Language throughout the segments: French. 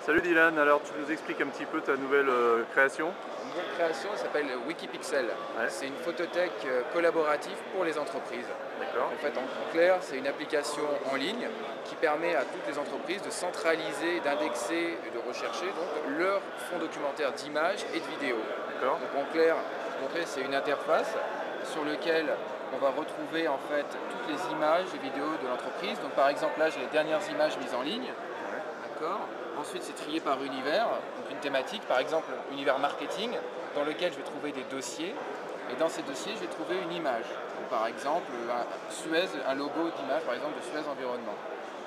Salut Dylan, alors tu nous expliques un petit peu ta nouvelle création? Une nouvelle création s'appelle Wikipixel. Ouais, C'est une photothèque collaborative pour les entreprises. d'accord. En fait, en clair, c'est une application en ligne qui permet à toutes les entreprises de centraliser, d'indexer et de rechercher donc leur fonds documentaire d'images et de vidéos. D'accord. Donc en clair, c'est une interface sur laquelle on va retrouver en fait toutes les images et vidéos de l'entreprise. Donc par exemple là, j'ai les dernières images mises en ligne. Ouais, D'accord. Ensuite, c'est trié par univers, donc une thématique, par exemple univers marketing, dans lequel je vais trouver des dossiers. Et dans ces dossiers, je vais trouver une image. Donc, par exemple, un logo d'image, par exemple, de Suez Environnement.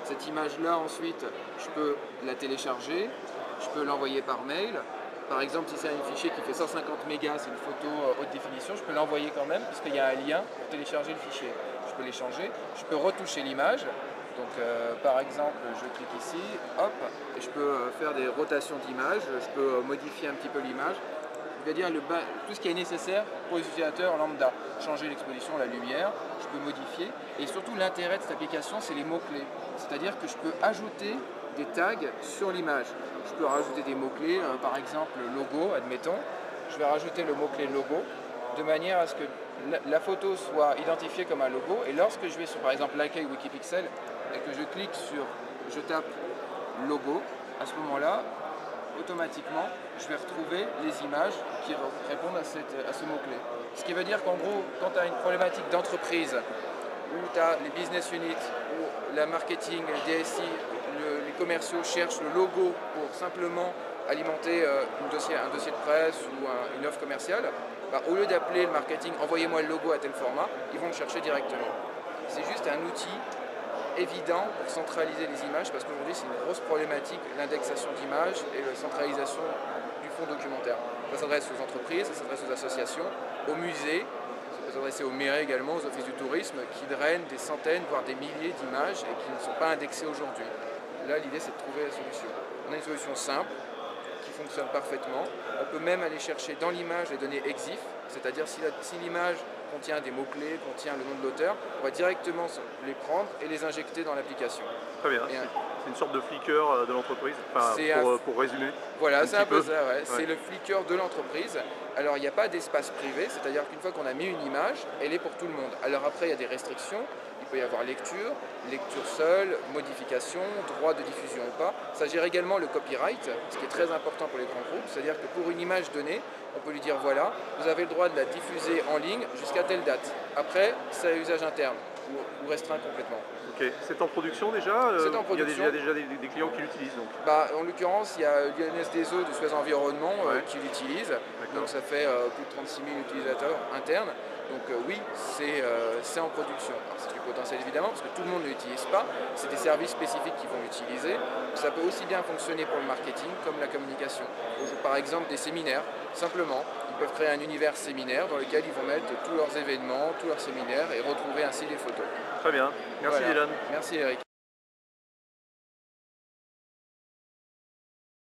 Cette image-là, ensuite, je peux la télécharger, je peux l'envoyer par mail. Par exemple, si c'est un fichier qui fait 150 mégas, c'est une photo haute définition, je peux l'envoyer quand même, puisqu'il y a un lien pour télécharger le fichier. Je peux l'échanger, je peux retoucher l'image. Donc par exemple, je clique ici, hop, et je peux faire des rotations d'image, je peux modifier un petit peu l'image, c'est-à-dire tout ce qui est nécessaire pour les utilisateurs lambda. Changer l'exposition, la lumière, je peux modifier, et surtout l'intérêt de cette application, c'est les mots-clés. C'est-à-dire que je peux ajouter des tags sur l'image. Je peux rajouter des mots-clés, par exemple logo, admettons, je vais rajouter le mot-clé logo, de manière à ce que la photo soit identifiée comme un logo, et lorsque je vais sur par exemple l'accueil Wikipixel et que je clique sur, je tape logo, à ce moment-là, automatiquement, je vais retrouver les images qui répondent à ce mot-clé. Ce qui veut dire qu'en gros, quand tu as une problématique d'entreprise, où tu as les business units, où la marketing, les DSI, les commerciaux cherchent le logo pour simplement alimenter un dossier de presse ou une offre commerciale, au lieu d'appeler le marketing, envoyez-moi le logo à tel format, ils vont le chercher directement. C'est juste un outil évident pour centraliser les images, parce qu'aujourd'hui c'est une grosse problématique, l'indexation d'images et la centralisation du fonds documentaire. Ça s'adresse aux entreprises, ça s'adresse aux associations, aux musées, ça peut s'adresser aux mairies également, aux offices du tourisme, qui drainent des centaines, voire des milliers d'images et qui ne sont pas indexées aujourd'hui. Là, l'idée c'est de trouver la solution. On a une solution simple, qui fonctionne parfaitement. On peut même aller chercher dans l'image les données EXIF, c'est-à-dire si l'image contient des mots-clés, contient le nom de l'auteur, on va directement les prendre et les injecter dans l'application. Très bien, c'est une sorte de Flickr de l'entreprise, enfin, pour résumer. Voilà, c'est un peu ça, ouais. c'est le Flickr de l'entreprise. Alors il n'y a pas d'espace privé, c'est-à-dire qu'une fois qu'on a mis une image, elle est pour tout le monde. Alors après il y a des restrictions, il peut y avoir lecture seule, modification, droit de diffusion ou pas. Ça gère également le copyright, ce qui est très important pour les grands groupes, c'est-à-dire que pour une image donnée, on peut lui dire voilà, vous avez le droit de la diffuser en ligne jusqu'à telle date. Après, c'est à usage interne ou restreint complètement. Ok, c'est en production déjà? C'est en production. Il y a déjà des clients qui l'utilisent donc? En l'occurrence, il y a Lionel Deso de Suez Environnement qui l'utilise. Donc ça fait plus de 36 000 utilisateurs internes. Donc oui, c'est en production. C'est du potentiel évidemment parce que tout le monde ne l'utilise pas. C'est des services spécifiques qui vont l'utiliser. Ça peut aussi bien fonctionner pour le marketing comme la communication. Par exemple des séminaires, simplement. Ils peuvent créer un univers séminaire dans lequel ils vont mettre tous leurs événements, tous leurs séminaires et retrouver ainsi les photos. Très bien, merci Voilà. Dylan. Merci Eric.